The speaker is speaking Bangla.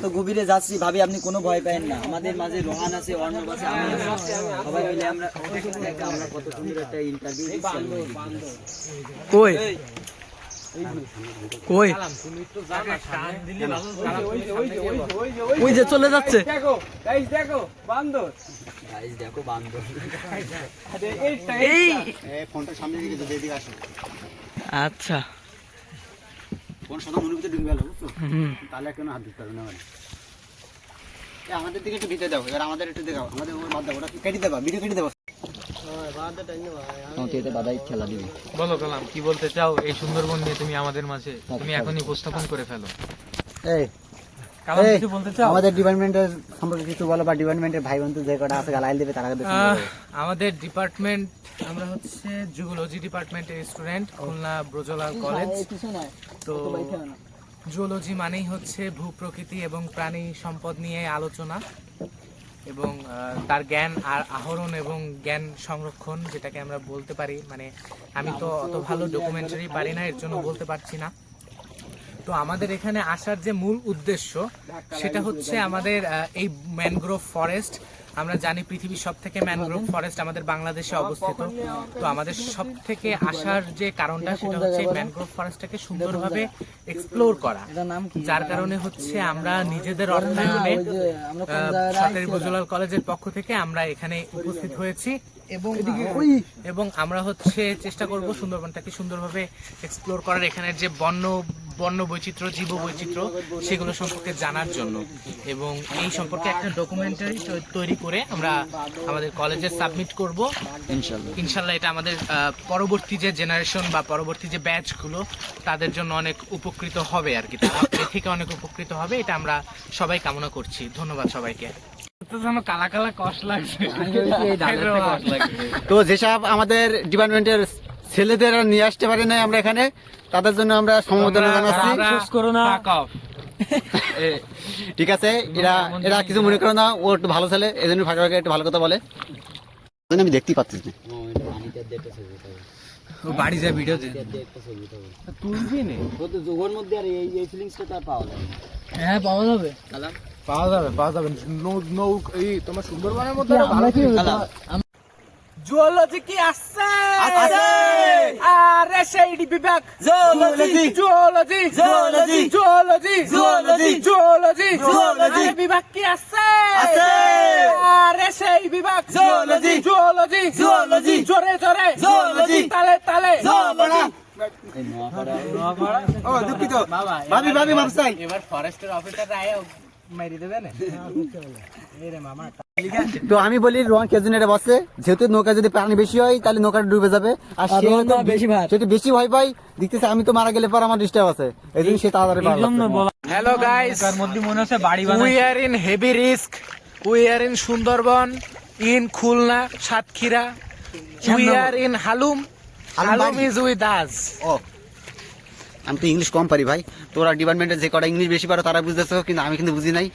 এত গভীরে যাচ্ছি ভাবি, আপনি কোনো ভয় পাবেন না। আমাদের মাঝে রোহান আছে, অর্ণব আছে, আমি আছি। সবাই মিলে আমরা কত সুন্দর একটা ইন্টারভিউ দিচ্ছি। কই কই ওই যে চলে যাচ্ছে। দেখো বান্দর, দেখো বান্দর। এই ফোনটা সামনে দিকে তো, এদিকে আসো। আচ্ছা কোন সাদা মনের ভিতরে ঢুকে গেল, বুঝছো? তাহলে কেন হাত দিতে পারবে না? মানে আমাদের দিকে একটু দিতে দাও, এবার আমাদের একটু দেখাও। আমাদের ওর বাদ দাও, ওটা কেটে দেবা, ভিডিও কেটে দেবো। খেলা দিবি। বলো কালাম, কি বলতে চাও এই সুন্দরবন নিয়ে তুমি আমাদের মাঝে? তুমি এখনই উপস্থাপন করে ফেলো। এই কালাম, কিছু বলতে চাও? আমাদের ডিপার্টমেন্টের সম্পর্কে কিছু বলো, বা ডিপার্টমেন্টের ভাই বন্ধু যে কটা আছে গালাইল দেবে তারা। আমাদের ডিপার্টমেন্ট, আমরা হচ্ছে জুওলজি ডিপার্টমেন্টের স্টুডেন্ট, খুলনা ব্রজলাল কলেজ। তো জুওলজি মানেই হচ্ছে ভূপ্রকৃতি এবং প্রাণী সম্পদ নিয়ে আলোচনা এবং তার জ্ঞান আর আহরণ এবং জ্ঞান সংরক্ষণ, যেটাকে আমরা বলতে পারি। মানে আমি তো অত ভালো ডকুমেন্টারি পারি না, এর জন্য বলতে পারছি না। তো আমাদের এখানে আসার যে মূল উদ্দেশ্য সেটা হচ্ছে আমাদের এই ম্যানগ্রোভ ফরেস্ট। আমরা জানি পৃথিবীর সব থেকে ম্যানগ্রোভ ফরেস্ট আমাদের বাংলাদেশে অবস্থিত। তো আমাদের সব থেকে আসার যে কারণটা সেটা হচ্ছে এই ম্যানগ্রোভ ফরেস্টটাকে সুন্দরভাবে এক্সপ্লোর করা, যার কারণে হচ্ছে আমরা নিজেদের অর্থায়নে সরকারি ব্রজলাল কলেজের পক্ষ থেকে আমরা এখানে উপস্থিত হয়েছি এবং আমরা হচ্ছে চেষ্টা করব সুন্দরবনটাকে সুন্দরভাবে এক্সপ্লোর করার, এখানের যে বন্য বৈচিত্র্য, জীব বৈচিত্র্য, সেগুলো সম্পর্কে জানার জন্য। এবং এই সম্পর্কে একটা ডকুমেন্টারি তৈরি করে আমরা আমাদের কলেজে সাবমিট করব ইনশাল্লাহ। এটা আমাদের পরবর্তী যে জেনারেশন বা পরবর্তী যে ব্যাচগুলো তাদের জন্য অনেক উপকৃত হবে আর কি, তারা এর থেকে অনেক উপকৃত হবে, এটা আমরা সবাই কামনা করছি। ধন্যবাদ সবাইকে। কালা কালা কষ্ট লাগছে। তো যেসব আমাদের ডিপার্টমেন্টের ছেলেদের নিয়ে আসতে পারে না আমরা এখানে, তাদের জন্য আমরা সমবেদনা জানাচ্ছি। ঠিক আছে, এরা কিছু মনে করো না, ও একটু ভালো ছেলে, এই জন্য ফাঁকা ফাঁকা একটু ভালো কথা বলে। আমি দেখতেই পাচ্ছি না, বাড়ি যায় ভিডিও তুলবি না ওর মধ্যে আর এই ফিলিংসটা তো আর পাওয়া যায় না। হ্যাঁ পাওয়া যাবে, পাওয়া যাবে। এই তোমার সুন্দরবনের মধ্যে জুওলজি কি আসছে? আরে সেই বিভাগ জুওলজি বিভাগ কি আসছে? আরে সেই বিভাগ জুওলজি জোরে জোরে তালে তালে। এবার ফরেস্টের অফিসার মারি দেবে না। তো আমি বলি রোহান কেজন এটা বসে, যেহেতু নৌকা যদি পানি বেশি হয় তাহলে নৌকাটা ডুবে যাবে, আর সে সেটা বেশি ভয় পাই দেখতেছে। আমি তো মারা গেলে পর আমার ডিস্টার্ব আছে, এই জন্য সে তাড়াতাড়ি। হ্যালো গাইস, মনে হচ্ছে বাড়ি we are in heavy risk, we are in Sundarban, in Khulna Satkhira, we are in Halum is with us. ও আমি তো ইংলিশ কম পারি ভাই, তোরা ডিপার্টমেন্টে যে কটা ইংলিশ বেশি পারো তারা বুঝতেছো, কিন্তু আমি কিন্তু বুঝি নাই।